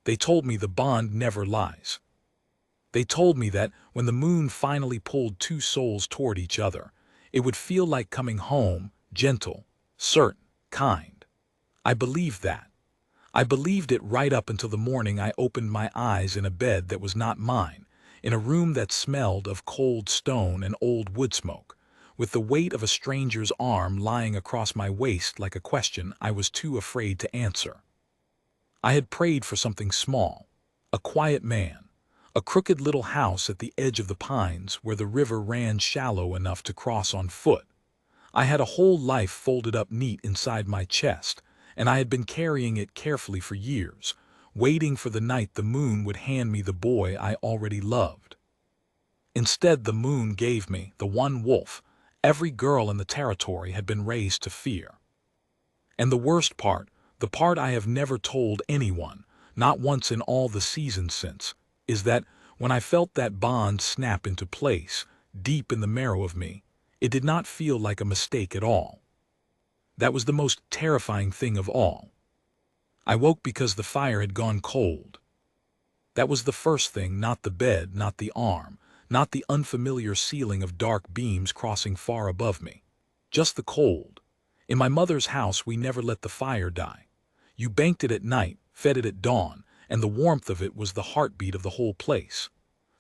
They told me the bond never lies. They told me that when the moon finally pulled two souls toward each other, it would feel like coming home, gentle, certain, kind. I believed that. I believed it right up until the morning I opened my eyes in a bed that was not mine, in a room that smelled of cold stone and old wood smoke, with the weight of a stranger's arm lying across my waist like a question I was too afraid to answer. I had prayed for something small, a quiet man, a crooked little house at the edge of the pines where the river ran shallow enough to cross on foot. I had a whole life folded up neat inside my chest, and I had been carrying it carefully for years, waiting for the night the moon would hand me the boy I already loved. Instead, the moon gave me the one wolf every girl in the territory had been raised to fear. And the worst part, the part I have never told anyone, not once in all the seasons since, is that when I felt that bond snap into place, deep in the marrow of me, it did not feel like a mistake at all. That was the most terrifying thing of all. I woke because the fire had gone cold. That was the first thing, not the bed, not the arm, not the unfamiliar ceiling of dark beams crossing far above me. Just the cold. In my mother's house we never let the fire die. You banked it at night, fed it at dawn, and the warmth of it was the heartbeat of the whole place.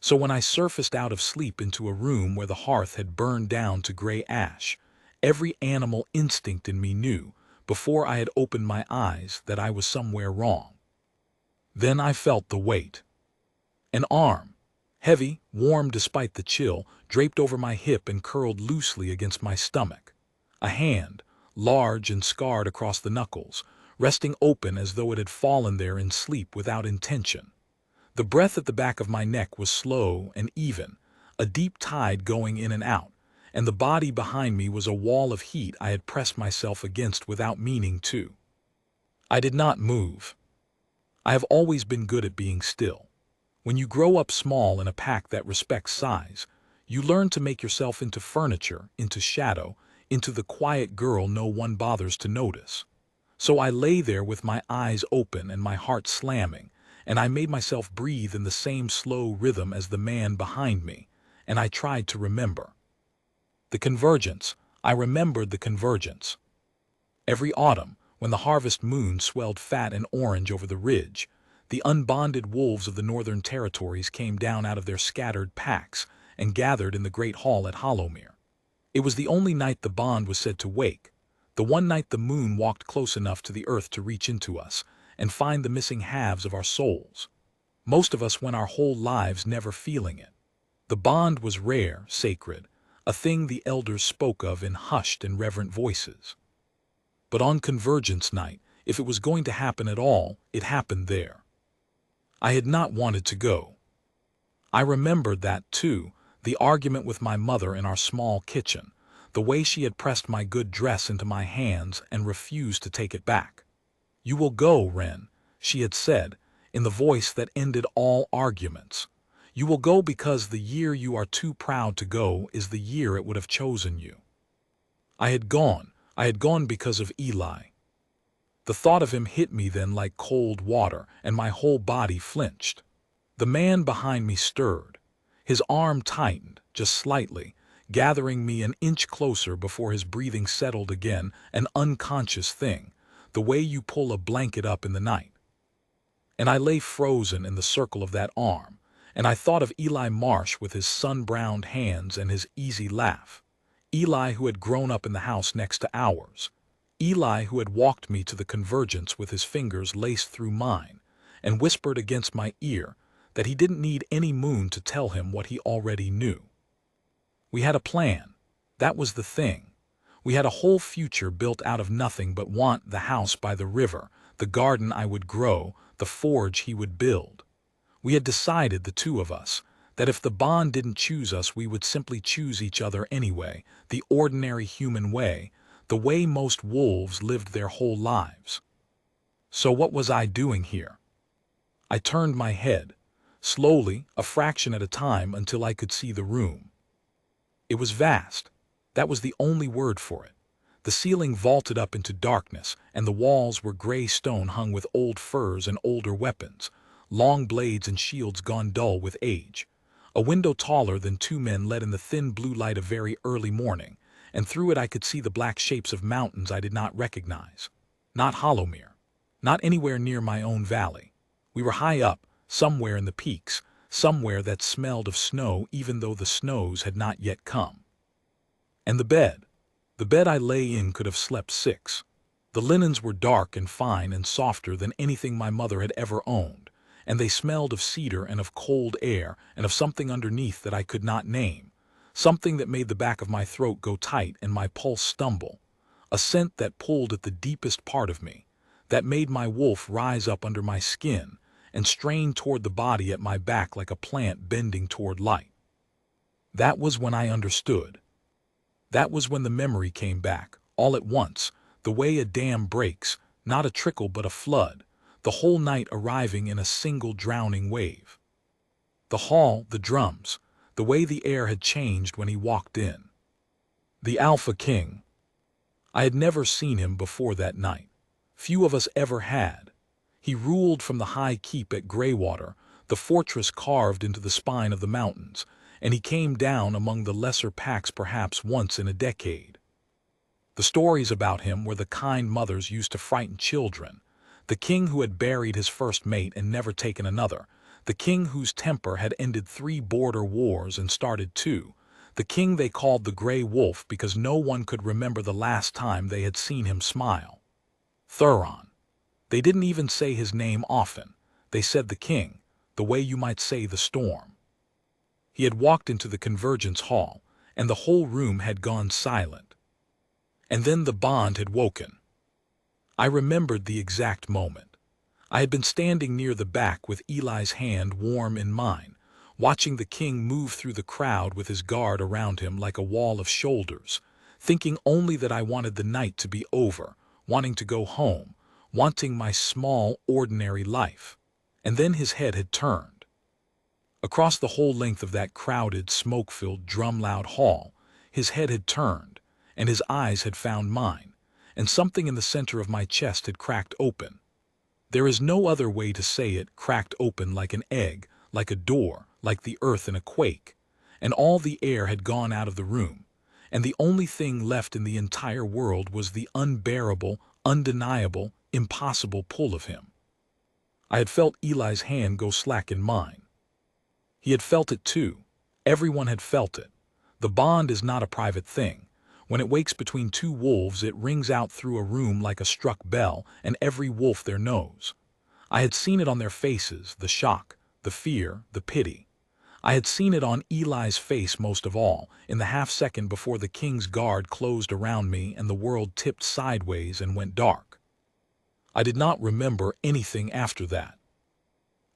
So when I surfaced out of sleep into a room where the hearth had burned down to gray ash, every animal instinct in me knew, before I had opened my eyes, that I was somewhere wrong. Then I felt the weight. An arm, heavy, warm despite the chill, draped over my hip and curled loosely against my stomach. A hand, large and scarred across the knuckles, resting open as though it had fallen there in sleep without intention. The breath at the back of my neck was slow and even, a deep tide going in and out, and the body behind me was a wall of heat I had pressed myself against without meaning to. I did not move. I have always been good at being still. When you grow up small in a pack that respects size, you learn to make yourself into furniture, into shadow, into the quiet girl no one bothers to notice. So I lay there with my eyes open and my heart slamming, and I made myself breathe in the same slow rhythm as the man behind me, and I tried to remember. The convergence. I remembered the convergence. Every autumn, when the harvest moon swelled fat and orange over the ridge, the unbonded wolves of the northern territories came down out of their scattered packs and gathered in the great hall at Hollowmere. It was the only night the bond was said to wake, the one night the moon walked close enough to the earth to reach into us and find the missing halves of our souls. Most of us went our whole lives never feeling it. The bond was rare, sacred, a thing the elders spoke of in hushed and reverent voices. But on Convergence night, if it was going to happen at all, it happened there. I had not wanted to go. I remembered that, too, the argument with my mother in our small kitchen, the way she had pressed my good dress into my hands and refused to take it back. "You will go, Wren," she had said, in the voice that ended all arguments. "You will go because the year you are too proud to go is the year it would have chosen you." I had gone because of Eli. The thought of him hit me then like cold water, and my whole body flinched. The man behind me stirred. His arm tightened, just slightly, gathering me an inch closer before his breathing settled again, an unconscious thing, the way you pull a blanket up in the night. And I lay frozen in the circle of that arm, and I thought of Eli Marsh with his sun-browned hands and his easy laugh. Eli who had grown up in the house next to ours. Eli who had walked me to the convergence with his fingers laced through mine, and whispered against my ear that he didn't need any moon to tell him what he already knew. We had a plan. That was the thing. We had a whole future built out of nothing but want, the house by the river, the garden I would grow, the forge he would build. We had decided, the two of us, that if the bond didn't choose us, we would simply choose each other anyway, the ordinary human way, the way most wolves lived their whole lives. So what was I doing here? I turned my head, slowly, a fraction at a time, until I could see the room. It was vast. That was the only word for it. The ceiling vaulted up into darkness, and the walls were gray stone hung with old furs and older weapons, long blades and shields gone dull with age. A window taller than two men let in the thin blue light of very early morning, and through it I could see the black shapes of mountains I did not recognize. Not Hollowmere. Not anywhere near my own valley. We were high up, somewhere in the peaks, somewhere that smelled of snow even though the snows had not yet come. And the bed I lay in could have slept six. The linens were dark and fine and softer than anything my mother had ever owned, and they smelled of cedar and of cold air and of something underneath that I could not name, something that made the back of my throat go tight and my pulse stumble, a scent that pulled at the deepest part of me, that made my wolf rise up under my skin and strain toward the body at my back like a plant bending toward light. That was when I understood. That was when the memory came back, all at once, the way a dam breaks, not a trickle but a flood, the whole night arriving in a single drowning wave. The hall, the drums, the way the air had changed when he walked in. The Alpha King. I had never seen him before that night. Few of us ever had. He ruled from the high keep at Greywater, the fortress carved into the spine of the mountains, and he came down among the lesser packs perhaps once in a decade. The stories about him were the kind mothers used to frighten children, the king who had buried his first mate and never taken another, the king whose temper had ended 3 border wars and started 2, the king they called the Grey Wolf because no one could remember the last time they had seen him smile. Thuron. They didn't even say his name often. They said the king, the way you might say the storm. He had walked into the convergence hall, and the whole room had gone silent. And then the bond had woken. I remembered the exact moment. I had been standing near the back with Eli's hand warm in mine, watching the king move through the crowd with his guard around him like a wall of shoulders, thinking only that I wanted the night to be over, wanting to go home, wanting my small, ordinary life. And then his head had turned. Across the whole length of that crowded, smoke-filled, drum-loud hall, his head had turned, and his eyes had found mine, and something in the center of my chest had cracked open. There is no other way to say it, cracked open like an egg, like a door, like the earth in a quake, and all the air had gone out of the room, and the only thing left in the entire world was the unbearable, undeniable, impossible pull of him. I had felt Eli's hand go slack in mine. He had felt it too. Everyone had felt it. The bond is not a private thing. When it wakes between 2 wolves, it rings out through a room like a struck bell, and every wolf there knows. I had seen it on their faces, the shock, the fear, the pity. I had seen it on Eli's face most of all, in the half-second before the king's guard closed around me and the world tipped sideways and went dark. I did not remember anything after that.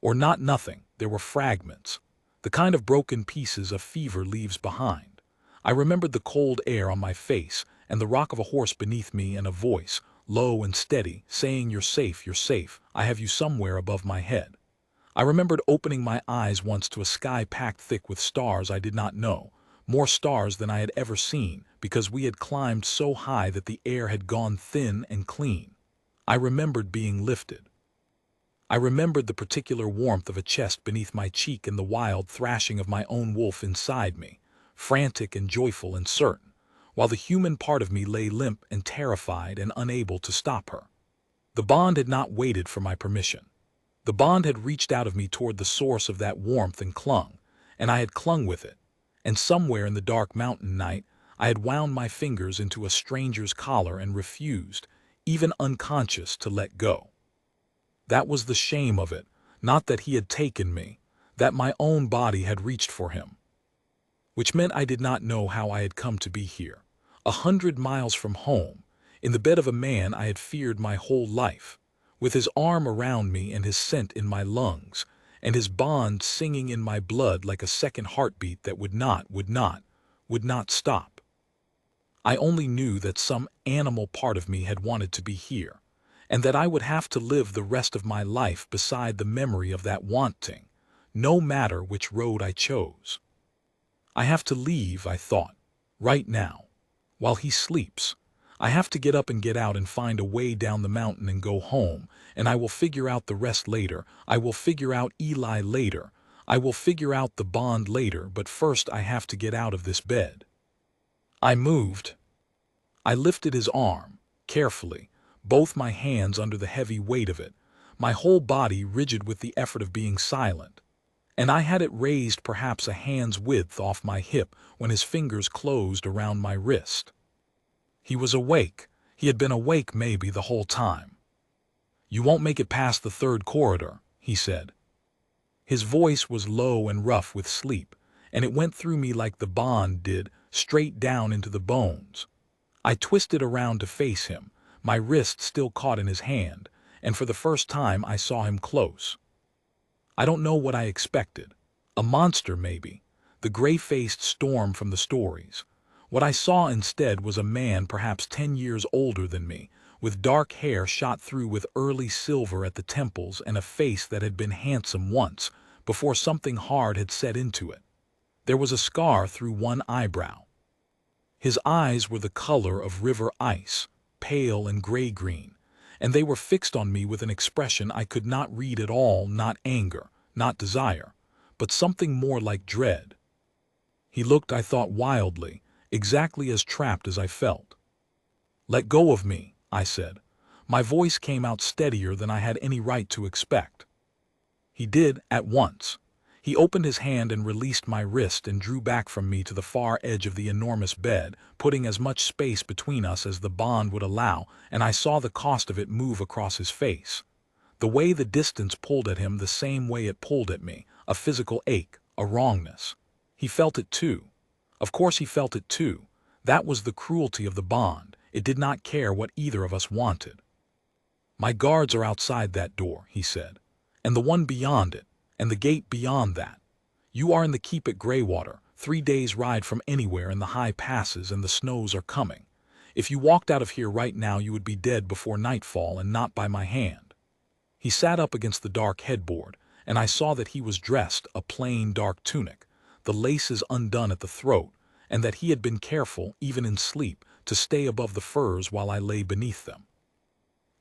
Or not nothing, there were fragments, the kind of broken pieces a fever leaves behind. I remembered the cold air on my face and the rock of a horse beneath me and a voice, low and steady, saying, "You're safe, I have you somewhere above my head." I remembered opening my eyes once to a sky packed thick with stars I did not know, more stars than I had ever seen, because we had climbed so high that the air had gone thin and clean. I remembered being lifted. I remembered the particular warmth of a chest beneath my cheek and the wild thrashing of my own wolf inside me, frantic and joyful and certain, while the human part of me lay limp and terrified and unable to stop her. The bond had not waited for my permission. The bond had reached out of me toward the source of that warmth and clung, and I had clung with it, and somewhere in the dark mountain night I had wound my fingers into a stranger's collar and refused, even unconscious, to let go. That was the shame of it, not that he had taken me, that my own body had reached for him. Which meant I did not know how I had come to be here, 100 miles from home, in the bed of a man I had feared my whole life, with his arm around me and his scent in my lungs, and his bond singing in my blood like a second heartbeat that would not stop. I only knew that some animal part of me had wanted to be here, and that I would have to live the rest of my life beside the memory of that wanting, no matter which road I chose. I have to leave, I thought, right now, while he sleeps. I have to get up and get out and find a way down the mountain and go home, and I will figure out the rest later. I will figure out Eli later. I will figure out the bond later, but first I have to get out of this bed. I moved. I lifted his arm, carefully, both my hands under the heavy weight of it, my whole body rigid with the effort of being silent. And I had it raised perhaps a hand's width off my hip when his fingers closed around my wrist. He was awake. He had been awake maybe the whole time. "You won't make it past the third corridor," he said. His voice was low and rough with sleep, and it went through me like the bond did, straight down into the bones. I twisted around to face him, my wrist still caught in his hand, and for the first time I saw him close. I don't know what I expected. A monster, maybe. The gray-faced storm from the stories. What I saw instead was a man perhaps 10 years older than me, with dark hair shot through with early silver at the temples and a face that had been handsome once, before something hard had set into it. There was a scar through one eyebrow. His eyes were the color of river ice, pale and gray-green, and they were fixed on me with an expression I could not read at all, not anger, not desire, but something more like dread. He looked, I thought, wildly, exactly as trapped as I felt. "Let go of me," I said. My voice came out steadier than I had any right to expect. He did, at once. He opened his hand and released my wrist and drew back from me to the far edge of the enormous bed, putting as much space between us as the bond would allow, and I saw the cost of it move across his face. The way the distance pulled at him the same way it pulled at me, a physical ache, a wrongness. He felt it too. Of course he felt it too. That was the cruelty of the bond. It did not care what either of us wanted. "My guards are outside that door," he said, "and the one beyond it, and the gate beyond that. You are in the keep at Greywater, 3 days' ride from anywhere in the high passes, and the snows are coming. If you walked out of here right now you would be dead before nightfall, and not by my hand." He sat up against the dark headboard, and I saw that he was dressed a plain dark tunic, the laces undone at the throat, and that he had been careful, even in sleep, to stay above the furs while I lay beneath them.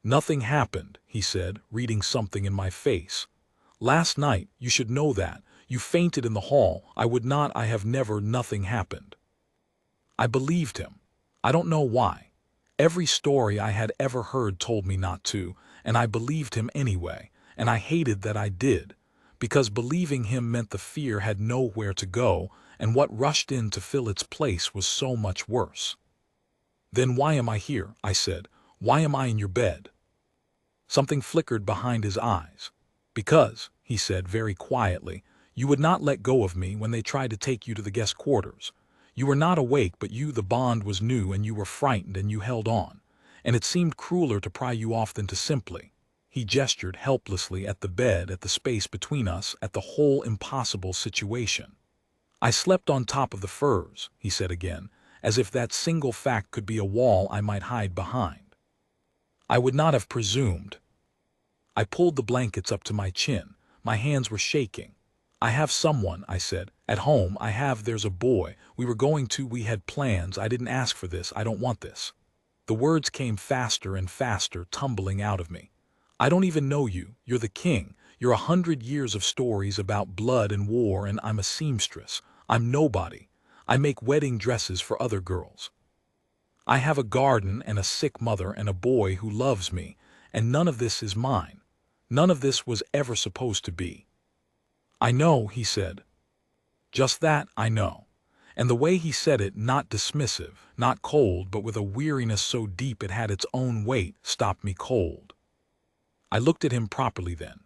"Nothing happened," he said, reading something in my face. "Last night, you should know that. You fainted in the hall. I have never, nothing happened." I believed him. I don't know why. Every story I had ever heard told me not to, and I believed him anyway, and I hated that I did, because believing him meant the fear had nowhere to go, and what rushed in to fill its place was so much worse. "Then why am I here?" I said. "Why am I in your bed?" Something flickered behind his eyes. "Because," he said very quietly, "you would not let go of me when they tried to take you to the guest quarters. You were not awake, but the bond was new, and you were frightened, and you held on. And it seemed crueler to pry you off than to simply—" He gestured helplessly at the bed, at the space between us, at the whole impossible situation. "I slept on top of the furs," he said again, as if that single fact could be a wall I might hide behind. I would not have presumed. I pulled the blankets up to my chin. My hands were shaking. "I have someone," I said. "At home, there's a boy. We had plans. I didn't ask for this. I don't want this." The words came faster and faster, tumbling out of me. "I don't even know you. You're the king. You're 100 years of stories about blood and war, and I'm a seamstress. I'm nobody. I make wedding dresses for other girls. I have a garden and a sick mother and a boy who loves me, and none of this is mine. None of this was ever supposed to be." "I know," he said. Just that, I know. And the way he said it, not dismissive, not cold, but with a weariness so deep it had its own weight, stopped me cold. I looked at him properly then.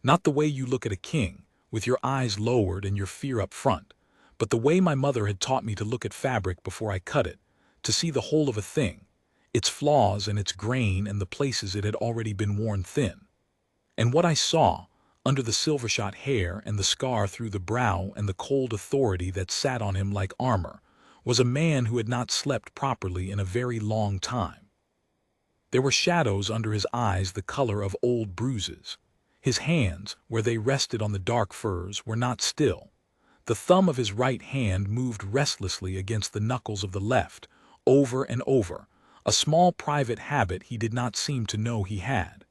Not the way you look at a king, with your eyes lowered and your fear up front, but the way my mother had taught me to look at fabric before I cut it, to see the whole of a thing, its flaws and its grain and the places it had already been worn thin. And what I saw, under the silver-shot hair and the scar through the brow and the cold authority that sat on him like armor, was a man who had not slept properly in a very long time. There were shadows under his eyes the color of old bruises. His hands, where they rested on the dark furs, were not still. The thumb of his right hand moved restlessly against the knuckles of the left, over and over, a small private habit he did not seem to know he had.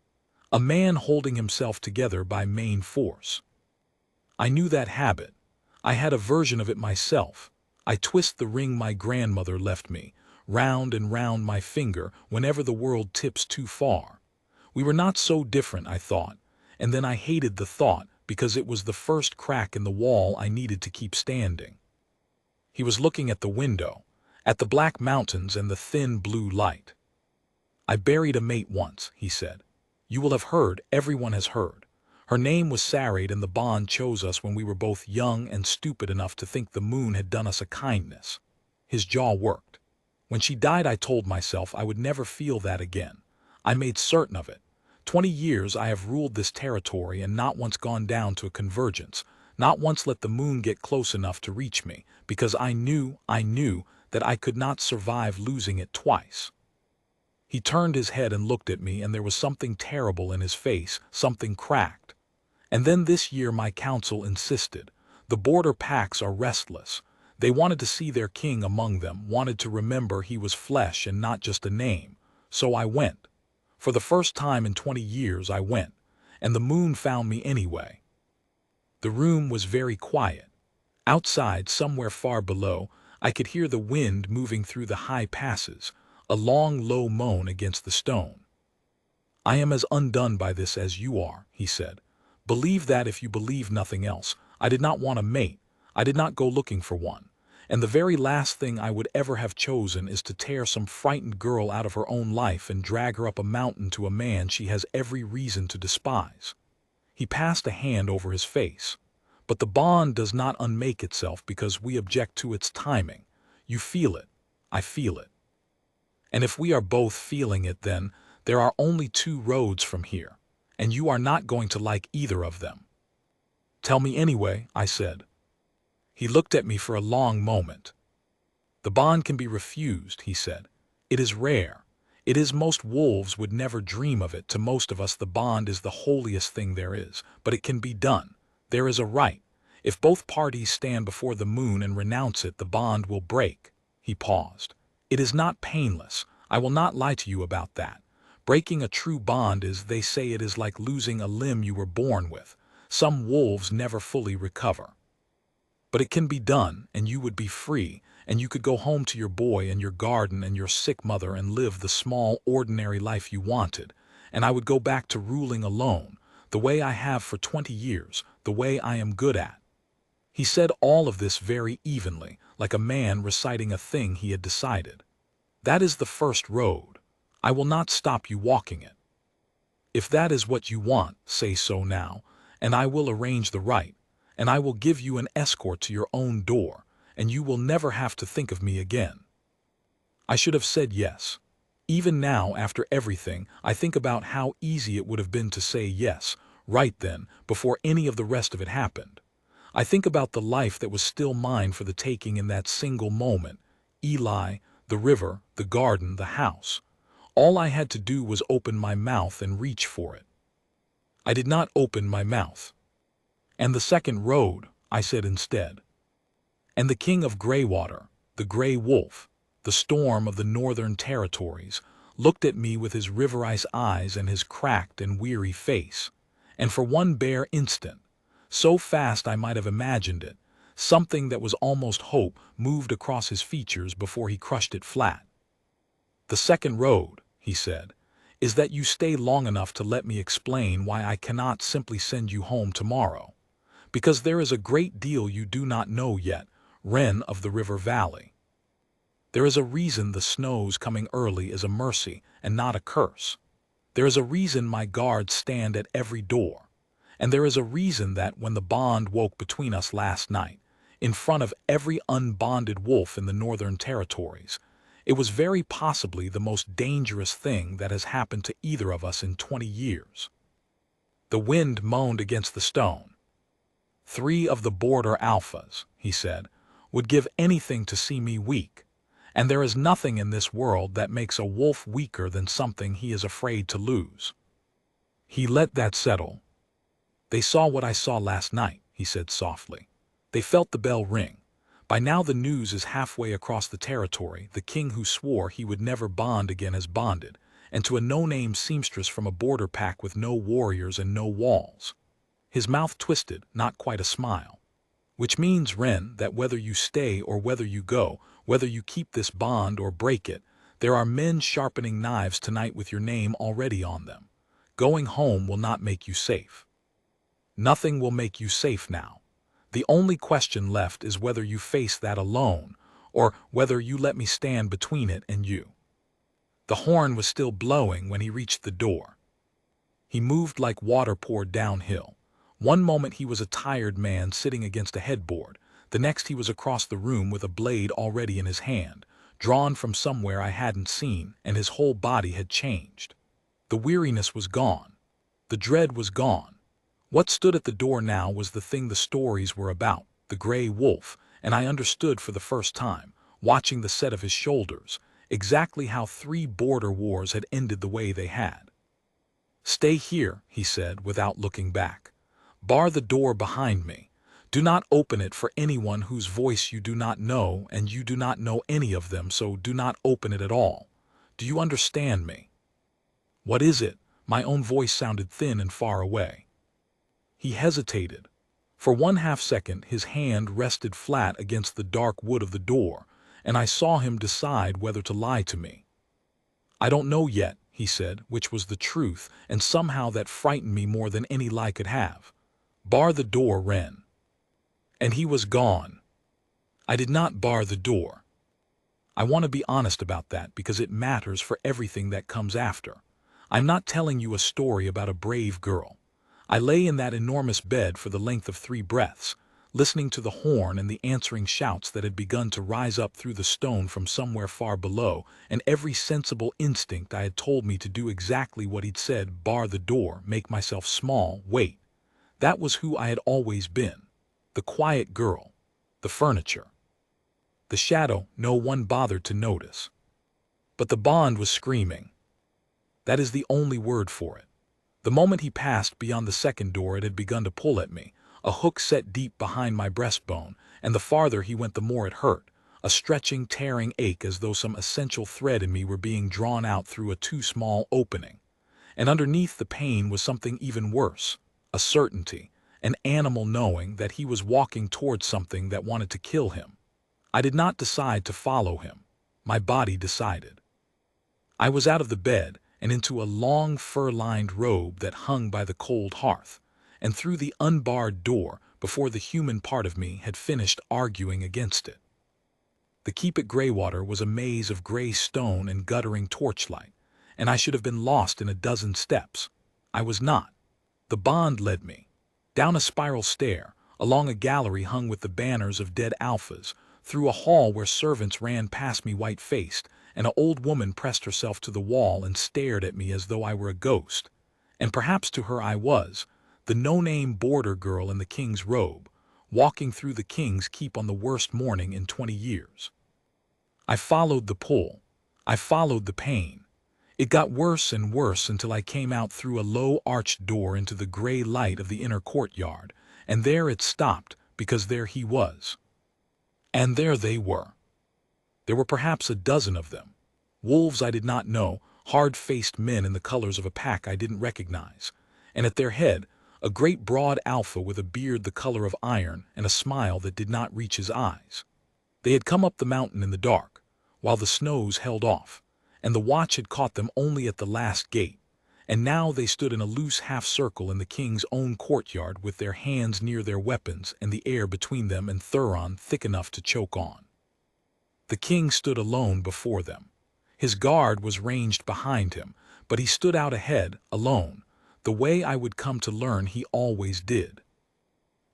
A man holding himself together by main force. I knew that habit. I had a version of it myself. I twist the ring my grandmother left me, round and round my finger whenever the world tips too far. We were not so different, I thought, and then I hated the thought because it was the first crack in the wall I needed to keep standing. He was looking at the window, at the black mountains and the thin blue light. I buried a mate once, he said. You will have heard, everyone has heard. Her name was Sarait, and the bond chose us when we were both young and stupid enough to think the moon had done us a kindness. His jaw worked. When she died, I told myself I would never feel that again. I made certain of it. 20 years I have ruled this territory and not once gone down to a convergence, not once let the moon get close enough to reach me, because I knew that I could not survive losing it twice. He turned his head and looked at me, and there was something terrible in his face, something cracked. And then this year my council insisted. The border packs are restless. They wanted to see their king among them, wanted to remember he was flesh and not just a name. So I went. For the first time in 20 years I went, and the moon found me anyway. The room was very quiet. Outside, somewhere far below, I could hear the wind moving through the high passes, a long, low moan against the stone. I am as undone by this as you are, he said. Believe that if you believe nothing else. I did not want a mate. I did not go looking for one. And the very last thing I would ever have chosen is to tear some frightened girl out of her own life and drag her up a mountain to a man she has every reason to despise. He passed a hand over his face. But the bond does not unmake itself because we object to its timing. You feel it. I feel it. And if we are both feeling it, then there are only two roads from here, and you are not going to like either of them. Tell me anyway, I said. He looked at me for a long moment. The bond can be refused, he said. It is rare. It is most wolves would never dream of it. To most of us the bond is the holiest thing there is, but it can be done. There is a right. If both parties stand before the moon and renounce it, the bond will break. He paused. It is not painless. I will not lie to you about that. Breaking a true bond is, they say, it is like losing a limb you were born with. Some wolves never fully recover. But it can be done, and you would be free, and you could go home to your boy and your garden and your sick mother and live the small, ordinary life you wanted, and I would go back to ruling alone, the way I have for 20 years, the way I am good at. He said all of this very evenly, like a man reciting a thing he had decided. That is the first road. I will not stop you walking it. If that is what you want, say so now, and I will arrange the right, and I will give you an escort to your own door, and you will never have to think of me again. I should have said yes. Even now, after everything, I think about how easy it would have been to say yes, right then, before any of the rest of it happened. I think about the life that was still mine for the taking in that single moment. Eli, the river, the garden, the house. All I had to do was open my mouth and reach for it. I did not open my mouth. And the second road, I said instead. And the king of Greywater, the gray wolf, the storm of the northern territories, looked at me with his river ice eyes and his cracked and weary face. And for one bare instant, so fast I might have imagined it, something that was almost hope moved across his features before he crushed it flat. The second road, he said, is that you stay long enough to let me explain why I cannot simply send you home tomorrow. Because there is a great deal you do not know yet, Wren of the River Valley. There is a reason the snows coming early is a mercy and not a curse. There is a reason my guards stand at every door. And there is a reason that when the bond woke between us last night, in front of every unbonded wolf in the northern territories, it was very possibly the most dangerous thing that has happened to either of us in 20 years. The wind moaned against the stone. 3 of the border alphas, he said, would give anything to see me weak, and there is nothing in this world that makes a wolf weaker than something he is afraid to lose. He let that settle. They saw what I saw last night, he said softly. They felt the bell ring. By now the news is halfway across the territory. The king who swore he would never bond again has bonded, and to a no-name seamstress from a border pack with no warriors and no walls. His mouth twisted, not quite a smile. Which means, Ren, that whether you stay or whether you go, whether you keep this bond or break it, there are men sharpening knives tonight with your name already on them. Going home will not make you safe. Nothing will make you safe now. The only question left is whether you face that alone, or whether you let me stand between it and you. The horn was still blowing when he reached the door. He moved like water poured downhill. One moment he was a tired man sitting against a headboard. The next he was across the room with a blade already in his hand, drawn from somewhere I hadn't seen, and his whole body had changed. The weariness was gone. The dread was gone. What stood at the door now was the thing the stories were about, the gray wolf, and I understood for the first time, watching the set of his shoulders, exactly how 3 border wars had ended the way they had. "Stay here," he said without looking back. "Bar the door behind me. Do not open it for anyone whose voice you do not know, and you do not know any of them, so do not open it at all. Do you understand me?" "What is it?" My own voice sounded thin and far away. He hesitated. For 1/2 second his hand rested flat against the dark wood of the door, and I saw him decide whether to lie to me. "I don't know yet," he said, which was the truth, and somehow that frightened me more than any lie could have. "Bar the door, Ren." And he was gone. I did not bar the door. I want to be honest about that because it matters for everything that comes after. I'm not telling you a story about a brave girl. I lay in that enormous bed for the length of 3 breaths, listening to the horn and the answering shouts that had begun to rise up through the stone from somewhere far below, and every sensible instinct I had told me to do exactly what he'd said: bar the door, make myself small, wait. That was who I had always been. The quiet girl. The furniture. The shadow no one bothered to notice. But the bond was screaming. That is the only word for it. The moment he passed beyond the second door, it had begun to pull at me, a hook set deep behind my breastbone, and the farther he went the more it hurt, a stretching, tearing ache as though some essential thread in me were being drawn out through a too small opening. And underneath the pain was something even worse, a certainty, an animal knowing that he was walking towards something that wanted to kill him. I did not decide to follow him. My body decided. I was out of the bed and into a long fur-lined robe that hung by the cold hearth, and through the unbarred door before the human part of me had finished arguing against it. The keep at Greywater was a maze of gray stone and guttering torchlight, and I should have been lost in a dozen steps. I was not. The bond led me. Down a spiral stair, along a gallery hung with the banners of dead alphas, through a hall where servants ran past me white-faced, and an old woman pressed herself to the wall and stared at me as though I were a ghost. And perhaps to her I was, the no-name border girl in the king's robe, walking through the king's keep on the worst morning in 20 years. I followed the pull. I followed the pain. It got worse and worse until I came out through a low arched door into the gray light of the inner courtyard, and there it stopped because there he was. And there they were. There were perhaps a dozen of them. Wolves I did not know, hard-faced men in the colors of a pack I didn't recognize, and at their head, a great broad alpha with a beard the color of iron and a smile that did not reach his eyes. They had come up the mountain in the dark, while the snows held off, and the watch had caught them only at the last gate, and now they stood in a loose half-circle in the king's own courtyard with their hands near their weapons and the air between them and Thuron thick enough to choke on. The king stood alone before them. His guard was ranged behind him, but he stood out ahead, alone, the way I would come to learn he always did.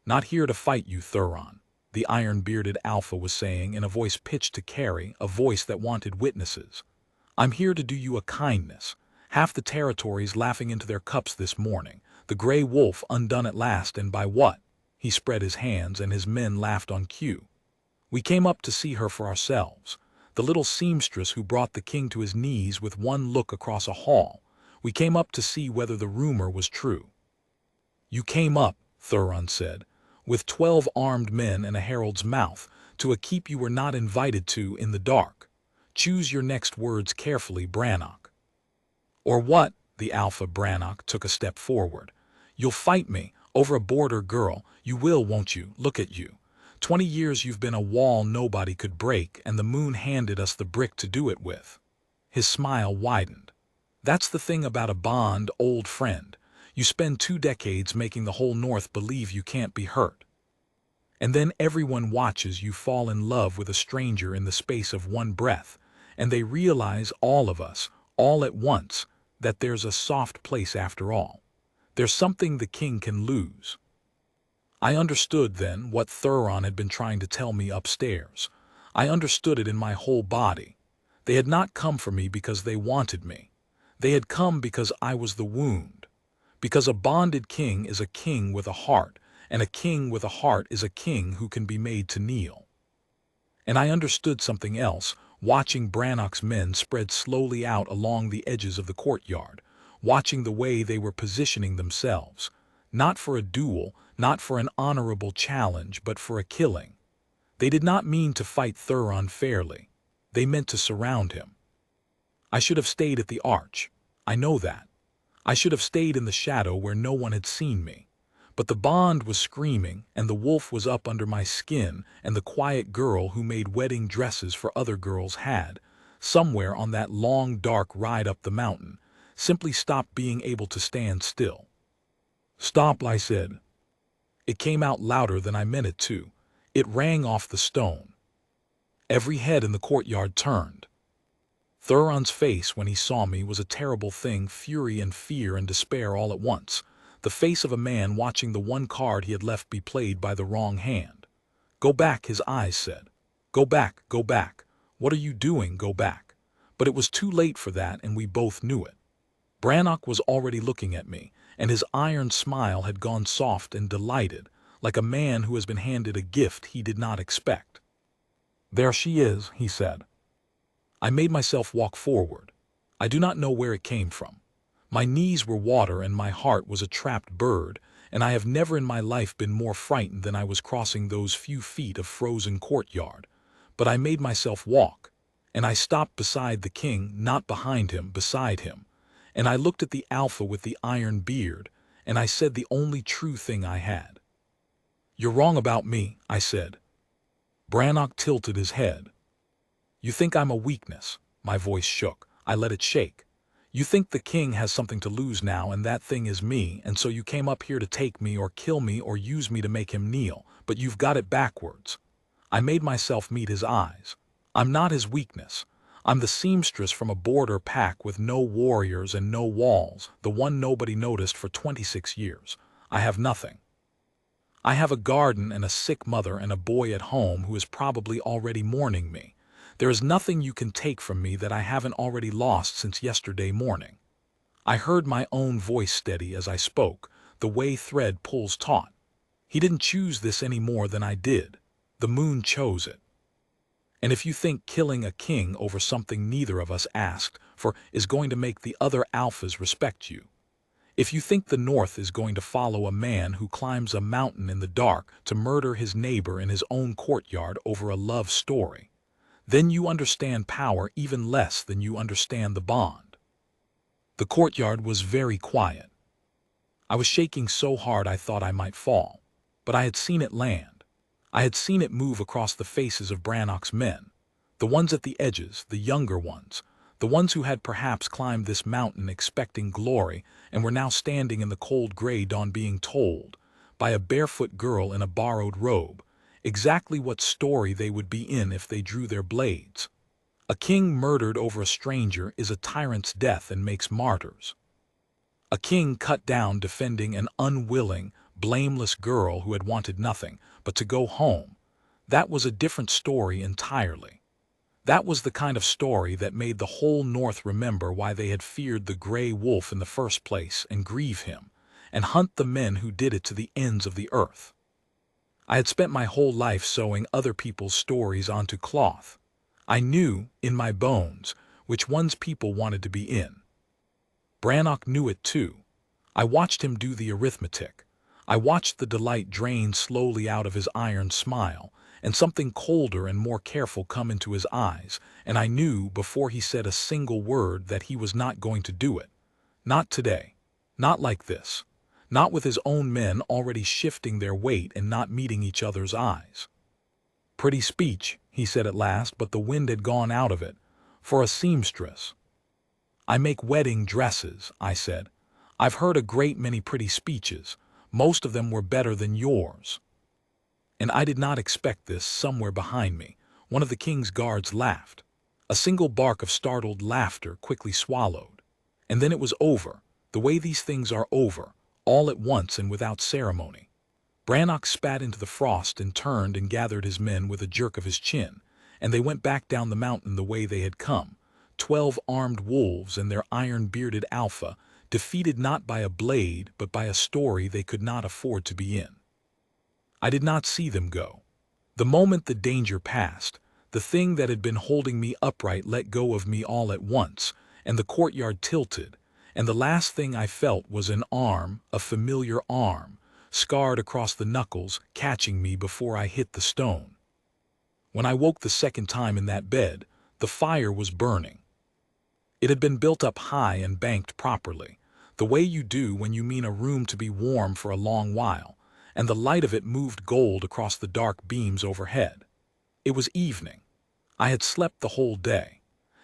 "Not here to fight you, Thuron," the iron-bearded alpha was saying in a voice pitched to carry, a voice that wanted witnesses. "I'm here to do you a kindness. Half the territory's laughing into their cups this morning, the gray wolf undone at last, and by what?" He spread his hands and his men laughed on cue. "We came up to see her for ourselves, the little seamstress who brought the king to his knees with one look across a hall. We came up to see whether the rumor was true." "You came up," Thuron said, "with 12 armed men and a herald's mouth, to a keep you were not invited to in the dark. Choose your next words carefully, Brannock." Or what? The alpha Brannock took a step forward. You'll fight me, over a border girl. You will, won't you? Look at you. 20 years you've been a wall nobody could break, and the moon handed us the brick to do it with. His smile widened. That's the thing about a bond, old friend. You spend 2 decades making the whole North believe you can't be hurt. And then everyone watches you fall in love with a stranger in the space of one breath, and they realize, all of us, all at once, that there's a soft place after all. There's something the king can lose. I understood then what Thuron had been trying to tell me upstairs. I understood it in my whole body. They had not come for me because they wanted me. They had come because I was the wound. Because a bonded king is a king with a heart, and a king with a heart is a king who can be made to kneel. And I understood something else, watching Brannock's men spread slowly out along the edges of the courtyard, watching the way they were positioning themselves, not for a duel, not for an honorable challenge, but for a killing. They did not mean to fight Thuron fairly. They meant to surround him. I should have stayed at the arch. I know that. I should have stayed in the shadow where no one had seen me. But the bond was screaming, and the wolf was up under my skin, and the quiet girl who made wedding dresses for other girls had, somewhere on that long dark ride up the mountain, simply stopped being able to stand still. Stop, I said. It came out louder than I meant it to. It rang off the stone. Every head in the courtyard turned. Thuron's face when he saw me was a terrible thing, fury and fear and despair all at once. The face of a man watching the one card he had left be played by the wrong hand. Go back, his eyes said. Go back, go back. What are you doing? Go back. But it was too late for that, and we both knew it. Brannock was already looking at me, and his iron smile had gone soft and delighted, like a man who has been handed a gift he did not expect. There she is, he said. I made myself walk forward. I do not know where it came from. My knees were water and my heart was a trapped bird, and I have never in my life been more frightened than I was crossing those few feet of frozen courtyard. But I made myself walk, and I stopped beside the king, not behind him, beside him. And I looked at the alpha with the iron beard, and I said the only true thing I had. You're wrong about me, I said. Brannock tilted his head. You think I'm a weakness. My voice shook. I let it shake. You think the king has something to lose now, and that thing is me, and so you came up here to take me or kill me or use me to make him kneel, but you've got it backwards. I made myself meet his eyes. I'm not his weakness. I'm the seamstress from a border pack with no warriors and no walls, the one nobody noticed for 26 years. I have nothing. I have a garden and a sick mother and a boy at home who is probably already mourning me. There is nothing you can take from me that I haven't already lost since yesterday morning. I heard my own voice steady as I spoke, the way thread pulls taut. He didn't choose this any more than I did. The moon chose it. And if you think killing a king over something neither of us asked for is going to make the other alphas respect you, if you think the North is going to follow a man who climbs a mountain in the dark to murder his neighbor in his own courtyard over a love story, then you understand power even less than you understand the bond. The courtyard was very quiet. I was shaking so hard I thought I might fall, but I had seen it land. I had seen it move across the faces of Brannock's men, the ones at the edges, the younger ones, the ones who had perhaps climbed this mountain expecting glory and were now standing in the cold gray dawn being told, by a barefoot girl in a borrowed robe, exactly what story they would be in if they drew their blades. A king murdered over a stranger is a tyrant's death and makes martyrs. A king cut down defending an unwilling, blameless girl who had wanted nothing but to go home. That was a different story entirely. That was the kind of story that made the whole North remember why they had feared the gray wolf in the first place and grieve him, and hunt the men who did it to the ends of the earth. I had spent my whole life sewing other people's stories onto cloth. I knew, in my bones, which ones people wanted to be in. Brannock knew it too. I watched him do the arithmetic. I watched the delight drain slowly out of his iron smile, and something colder and more careful come into his eyes, and I knew before he said a single word that he was not going to do it. Not today. Not like this. Not with his own men already shifting their weight and not meeting each other's eyes. Pretty speech, he said at last, but the wind had gone out of it. For a seamstress. I make wedding dresses, I said. I've heard a great many pretty speeches. Most of them were better than yours. And I did not expect this. Somewhere behind me, one of the king's guards laughed. A single bark of startled laughter quickly swallowed. And then it was over, the way these things are over, all at once and without ceremony. Brannock spat into the frost and turned and gathered his men with a jerk of his chin, and they went back down the mountain the way they had come, 12 armed wolves and their iron-bearded alpha, defeated not by a blade but by a story they could not afford to be in. I did not see them go. The moment the danger passed, the thing that had been holding me upright let go of me all at once, and the courtyard tilted, and the last thing I felt was an arm, a familiar arm, scarred across the knuckles, catching me before I hit the stone. When I woke the second time in that bed, the fire was burning. It had been built up high and banked properly, the way you do when you mean a room to be warm for a long while, and the light of it moved gold across the dark beams overhead. It was evening. I had slept the whole day,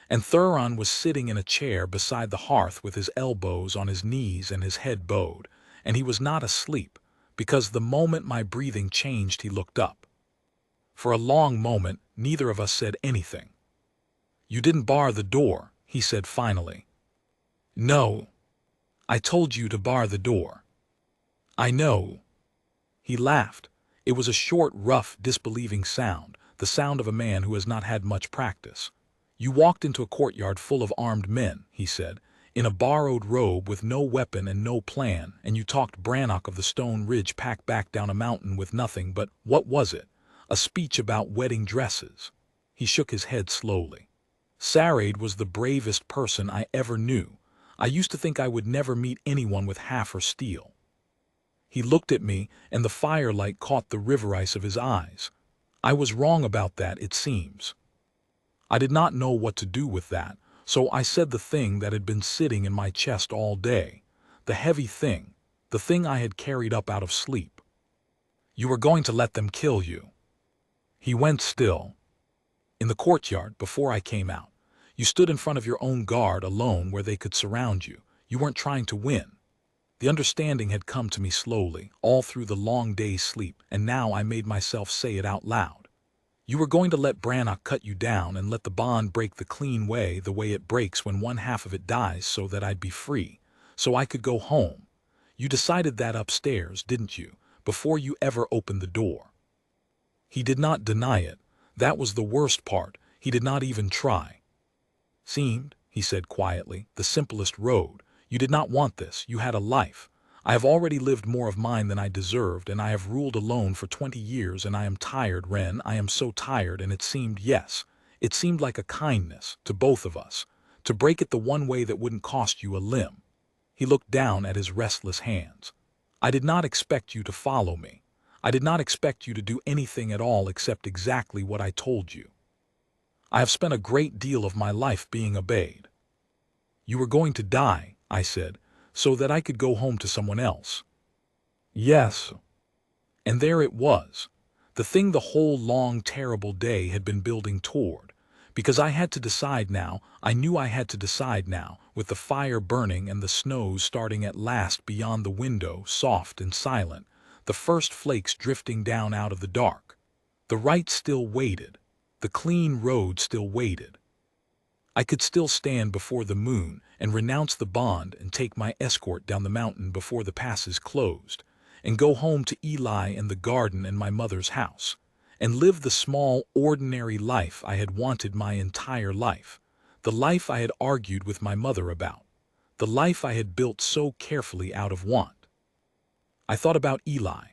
and Thuron was sitting in a chair beside the hearth with his elbows on his knees and his head bowed, and he was not asleep, because the moment my breathing changed he looked up. For a long moment, neither of us said anything. "You didn't bar the door," he said finally. "No. I told you to bar the door." "I know." He laughed. It was a short, rough, disbelieving sound, the sound of a man who has not had much practice. "You walked into a courtyard full of armed men," he said, "in a borrowed robe with no weapon and no plan, and you talked Brannock of the Stone Ridge pack back down a mountain with nothing but, what was it? A speech about wedding dresses." He shook his head slowly. "Saraid was the bravest person I ever knew. I used to think I would never meet anyone with half her steel." He looked at me, and the firelight caught the river ice of his eyes. I was wrong about that, it seems. I did not know what to do with that, so I said the thing that had been sitting in my chest all day, the heavy thing, the thing I had carried up out of sleep. "You were going to let them kill you." He went still. "In the courtyard, before I came out. You stood in front of your own guard alone where they could surround you. You weren't trying to win." The understanding had come to me slowly, all through the long day's sleep, and now I made myself say it out loud. "You were going to let Brannock cut you down and let the bond break the clean way, the way it breaks when one half of it dies, so that I'd be free, so I could go home. You decided that upstairs, didn't you, before you ever opened the door?" He did not deny it. That was the worst part. He did not even try. "Seemed," he said quietly, "the simplest road. You did not want this. You had a life. I have already lived more of mine than I deserved, and I have ruled alone for 20 years, and I am tired, Ren. I am so tired, and it seemed, yes, it seemed like a kindness, to both of us, to break it the one way that wouldn't cost you a limb." He looked down at his restless hands. "I did not expect you to follow me. I did not expect you to do anything at all except exactly what I told you. I have spent a great deal of my life being obeyed." "You were going to die," I said, "so that I could go home to someone else." "Yes." And there it was, the thing the whole long, terrible day had been building toward, because I had to decide now. I knew I had to decide now, with the fire burning and the snows starting at last beyond the window, soft and silent, the first flakes drifting down out of the dark. The right still waited. The clean road still waited. I could still stand before the moon and renounce the bond and take my escort down the mountain before the passes closed, and go home to Eli and the garden and my mother's house, and live the small, ordinary life I had wanted my entire life, the life I had argued with my mother about, the life I had built so carefully out of want. I thought about Eli.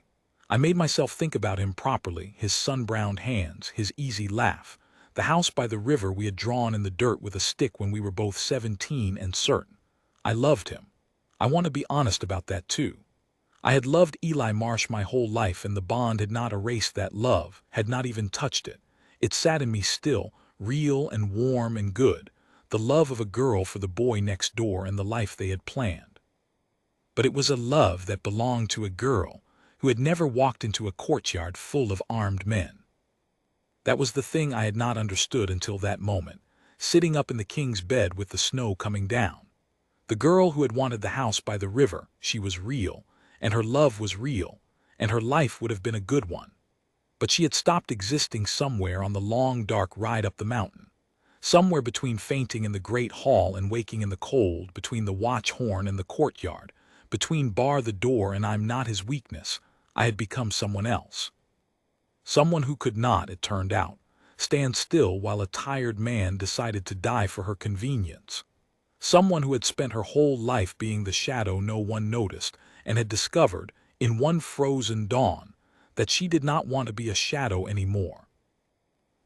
I made myself think about him properly, his sun-browned hands, his easy laugh, the house by the river we had drawn in the dirt with a stick when we were both 17 and certain. I loved him. I want to be honest about that too. I had loved Eli Marsh my whole life, and the bond had not erased that love, had not even touched it. It sat in me still, real and warm and good. the love of a girl for the boy next door and the life they had planned. But it was a love that belonged to a girl who had never walked into a courtyard full of armed men. That was the thing I had not understood until that moment, sitting up in the king's bed with the snow coming down. The girl who had wanted the house by the river, she was real, and her love was real, and her life would have been a good one. But she had stopped existing somewhere on the long dark ride up the mountain. Somewhere between fainting in the great hall and waking in the cold, between the watch horn and the courtyard, between bar the door and I'm not his weakness, I had become someone else. Someone who could not, it turned out, stand still while a tired man decided to die for her convenience. Someone who had spent her whole life being the shadow no one noticed and had discovered, in one frozen dawn, that she did not want to be a shadow anymore.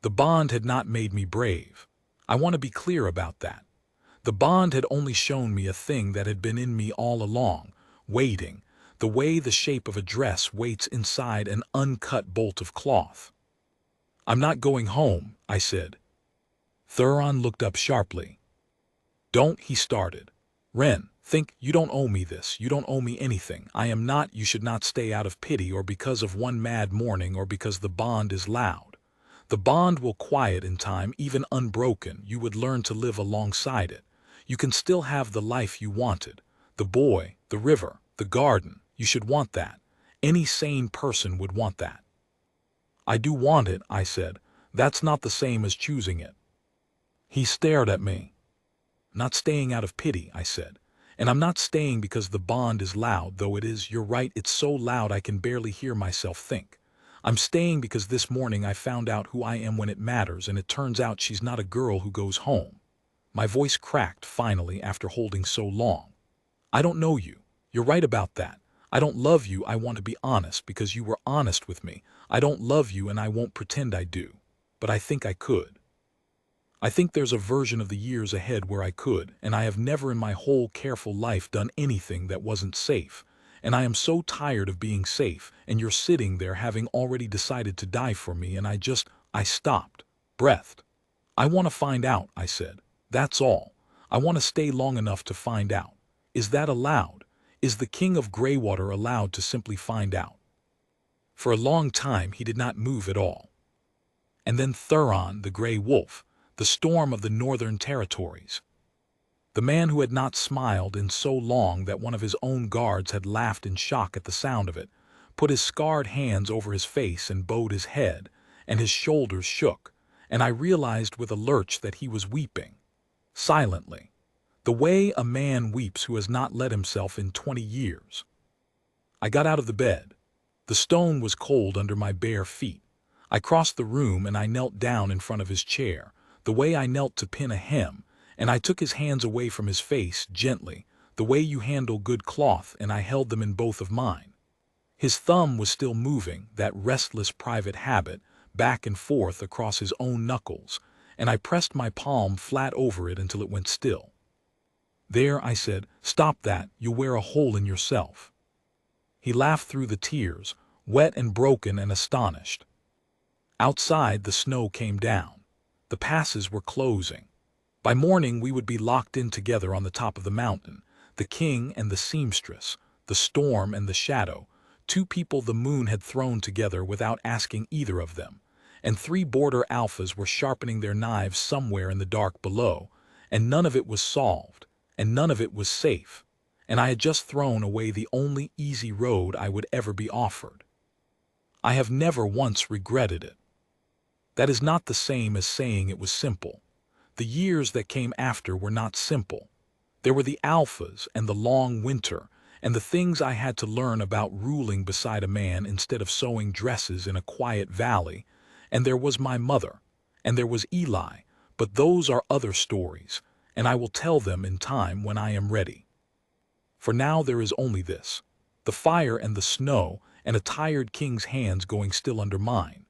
The bond had not made me brave. I want to be clear about that. The bond had only shown me a thing that had been in me all along, waiting, the way the shape of a dress waits inside an uncut bolt of cloth. "I'm not going home," I said. Thuron looked up sharply. "Don't," he started. "Ren, think, you don't owe me this, you don't owe me anything. I am not, you should not stay out of pity or because of one mad morning or because the bond is loud. The bond will quiet in time, even unbroken. You would learn to live alongside it. You can still have the life you wanted. The boy, the river, the garden, you should want that. Any sane person would want that." "I do want it," I said. "That's not the same as choosing it." He stared at me. "Not staying out of pity," I said. "And I'm not staying because the bond is loud, though it is, you're right, it's so loud I can barely hear myself think. I'm staying because this morning I found out who I am when it matters, and it turns out she's not a girl who goes home." My voice cracked finally after holding so long. "I don't know you. You're right about that. I don't love you. I want to be honest because you were honest with me. I don't love you and I won't pretend I do. But I think I could. I think there's a version of the years ahead where I could, and I have never in my whole careful life done anything that wasn't safe. And I am so tired of being safe, and you're sitting there having already decided to die for me, and I stopped, breathed. "I want to find out," I said. "That's all. I want to stay long enough to find out. Is that allowed? Is the King of Greywater allowed to simply find out?" For a long time he did not move at all. And then Thuron, the Grey Wolf, the storm of the Northern Territories. The man who had not smiled in so long that one of his own guards had laughed in shock at the sound of it, put his scarred hands over his face and bowed his head, and his shoulders shook, and I realized with a lurch that he was weeping. Silently. The way a man weeps who has not let himself in 20 years. I got out of the bed. The stone was cold under my bare feet. I crossed the room and I knelt down in front of his chair, the way I knelt to pin a hem, and I took his hands away from his face gently, the way you handle good cloth, and I held them in both of mine. His thumb was still moving, that restless private habit, back and forth across his own knuckles, and I pressed my palm flat over it until it went still. "There," I said, "stop that, you'll wear a hole in yourself." He laughed through the tears, wet and broken and astonished. Outside, the snow came down. The passes were closing. By morning we would be locked in together on the top of the mountain, the king and the seamstress, the storm and the shadow, two people the moon had thrown together without asking either of them, and 3 border alphas were sharpening their knives somewhere in the dark below, and none of it was solved, and none of it was safe, and I had just thrown away the only easy road I would ever be offered. I have never once regretted it. That is not the same as saying it was simple. The years that came after were not simple. There were the alphas and the long winter, and the things I had to learn about ruling beside a man instead of sewing dresses in a quiet valley, and there was my mother, and there was Eli, but those are other stories, and I will tell them in time when I am ready. For now there is only this, the fire and the snow, and a tired king's hands going still under mine.